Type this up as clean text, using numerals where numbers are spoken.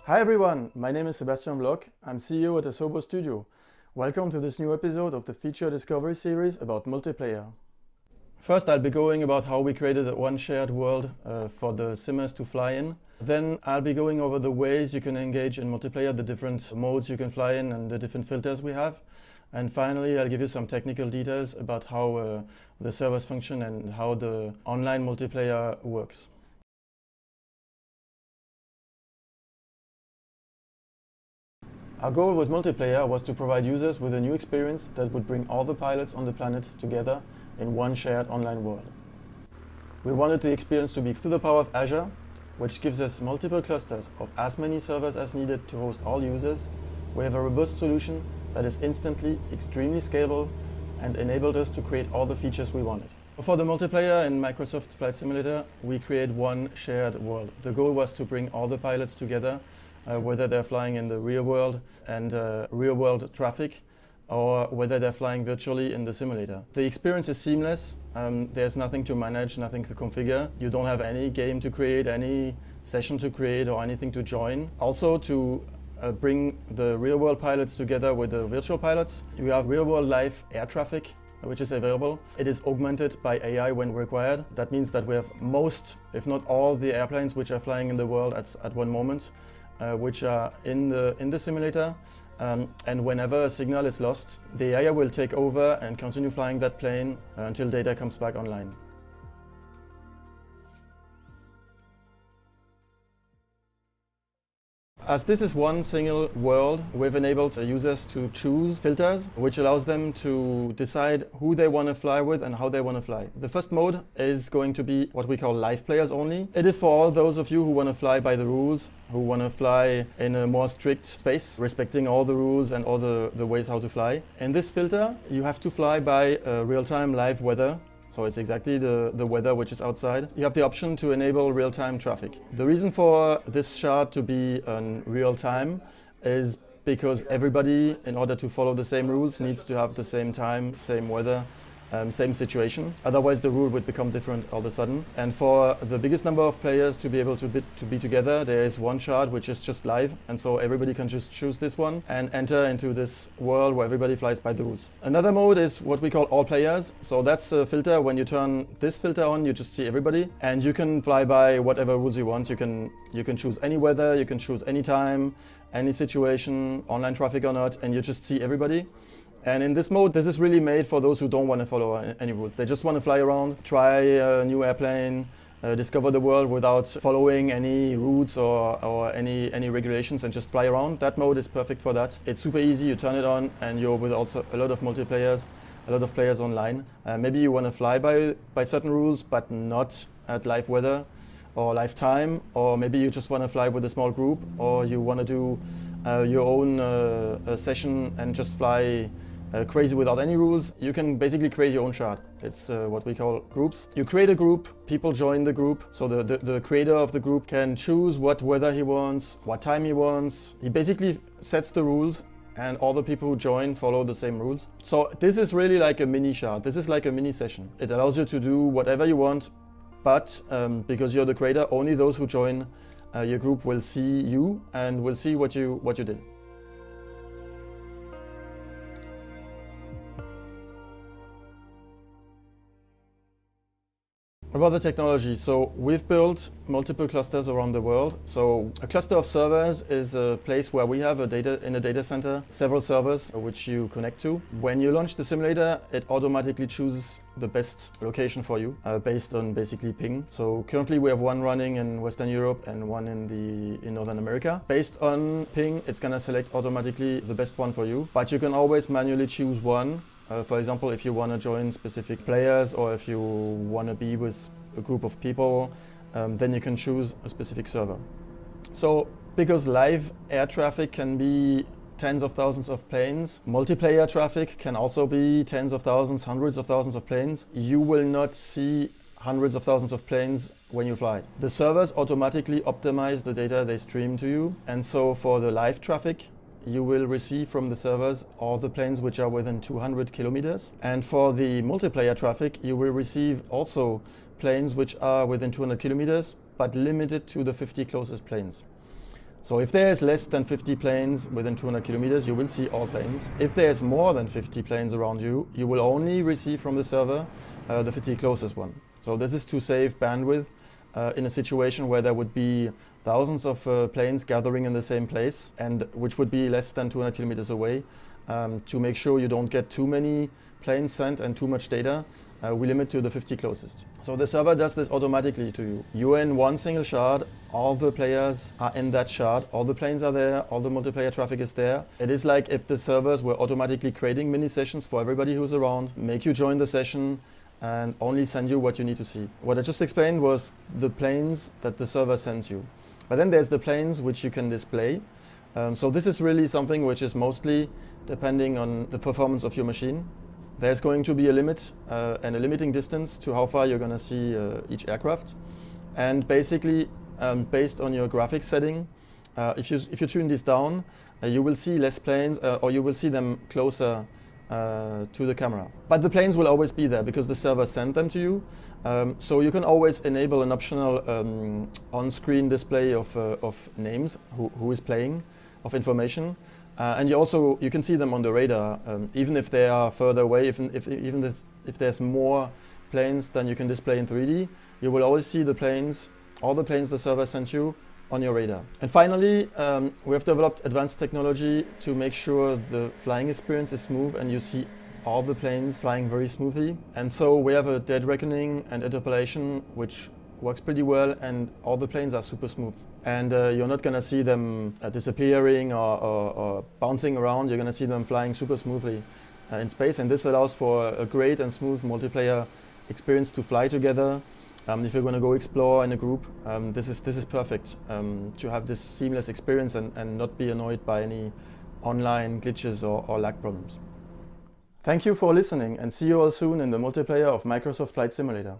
Hi everyone, my name is Sebastian Bloch. I'm CEO at Asobo Studio. Welcome to this new episode of the Feature Discovery series about multiplayer. First, I'll be going about how we created one shared world for the simmers to fly in. Then I'll be going over the ways you can engage in multiplayer, the different modes you can fly in and the different filters we have. And finally, I'll give you some technical details about how the servers function and how the online multiplayer works. Our goal with multiplayer was to provide users with a new experience that would bring all the pilots on the planet together in one shared online world. We wanted the experience to be to the power of Azure, which gives us multiple clusters of as many servers as needed to host all users. We have a robust solution that is instantly, extremely scalable and enabled us to create all the features we wanted. For the multiplayer in Microsoft Flight Simulator, we create one shared world. The goal was to bring all the pilots together, whether they're flying in the real world and real world traffic, or whether they're flying virtually in the simulator. The experience is seamless. There's nothing to manage, nothing to configure. You don't have any game to create, any session to create, or anything to join. Also, to bring the real world pilots together with the virtual pilots, you have real world live air traffic, which is available. It is augmented by AI when required. That means that we have most, if not all, the airplanes which are flying in the world at one moment, which are in the simulator. And whenever a signal is lost, the AI will take over and continue flying that plane until data comes back online. As this is one single world, we've enabled users to choose filters, which allows them to decide who they want to fly with and how they want to fly. The first mode is going to be what we call live players only. It is for all those of you who want to fly by the rules, who want to fly in a more strict space, respecting all the rules and all the ways how to fly. In this filter, you have to fly by real-time live weather. So it's exactly the weather which is outside. You have the option to enable real-time traffic. The reason for this chart to be on real-time is because everybody, in order to follow the same rules, needs to have the same time, same weather, same situation. Otherwise the rule would become different all of a sudden. And for the biggest number of players to be able to be together, there is one chart which is just live, and so everybody can just choose this one and enter into this world where everybody flies by the rules. Another mode is what we call all players. So that's a filter. When you turn this filter on, you just see everybody, and you can fly by whatever rules you want. You can choose any weather, you can choose any time, any situation, online traffic or not, and you just see everybody. And in this mode, this is really made for those who don't want to follow any rules. They just want to fly around, try a new airplane, discover the world without following any routes or any regulations, and just fly around. That mode is perfect for that. It's super easy. You turn it on and you're with also a lot of multiplayers, a lot of players online. Maybe you want to fly by certain rules, but not at live weather or live time, or maybe you just want to fly with a small group, or you want to do your own session and just fly crazy without any rules. You can basically create your own chart. It's what we call groups. You create a group, people join the group. So the creator of the group can choose what weather he wants, what time he wants. He basically sets the rules, and all the people who join follow the same rules. So this is really like a mini chart. This is like a mini session. It allows you to do whatever you want, but because you're the creator, only those who join your group will see you and will see what you did. About the technology, so we've built multiple clusters around the world. So a cluster of servers is a place where we have in a data center, several servers which you connect to. When you launch the simulator, it automatically chooses the best location for you based on basically ping. So currently we have one running in Western Europe and one in Northern America. Based on ping, it's gonna select automatically the best one for you, but you can always manually choose one. For example, if you want to join specific players, or if you want to be with a group of people, then you can choose a specific server. So because live air traffic can be tens of thousands of planes, multiplayer traffic can also be tens of thousands, hundreds of thousands of planes. You will not see hundreds of thousands of planes when you fly. The servers automatically optimize the data they stream to you, and so for the live traffic, you will receive from the servers all the planes which are within 200 kilometers. And for the multiplayer traffic, you will receive also planes which are within 200 kilometers, but limited to the 50 closest planes. So if there's less than 50 planes within 200 kilometers, you will see all planes. If there's more than 50 planes around you, you will only receive from the server the 50 closest one. So this is to save bandwidth in a situation where there would be thousands of planes gathering in the same place, and which would be less than 200 kilometers away. To make sure you don't get too many planes sent and too much data, we limit to the 50 closest. So the server does this automatically to you. You're in one single shard, all the players are in that shard, all the planes are there, all the multiplayer traffic is there. It is like if the servers were automatically creating mini sessions for everybody who's around, make you join the session, and only send you what you need to see. What I just explained was the planes that the server sends you. But then there's the planes which you can display. So this is really something which is mostly depending on the performance of your machine. There's going to be a limit and a limiting distance to how far you're going to see each aircraft. And basically, based on your graphics setting, if you tune this down, you will see less planes or you will see them closer to the camera. But the planes will always be there because the server sent them to you. So you can always enable an optional on-screen display of names, who is playing, of information. And you can see them on the radar, even if they are further away. If there's more planes than you can display in 3D, you will always see the planes, all the planes the server sent you, on your radar. And finally, we have developed advanced technology to make sure the flying experience is smooth and you see all the planes flying very smoothly. And so we have a dead reckoning and interpolation which works pretty well, and all the planes are super smooth. And you're not going to see them disappearing or bouncing around. You're going to see them flying super smoothly in space, and this allows for a great and smooth multiplayer experience to fly together. If you're going to go explore in a group, this is perfect to have this seamless experience and not be annoyed by any online glitches or lag problems. Thank you for listening, and see you all soon in the multiplayer of Microsoft Flight Simulator.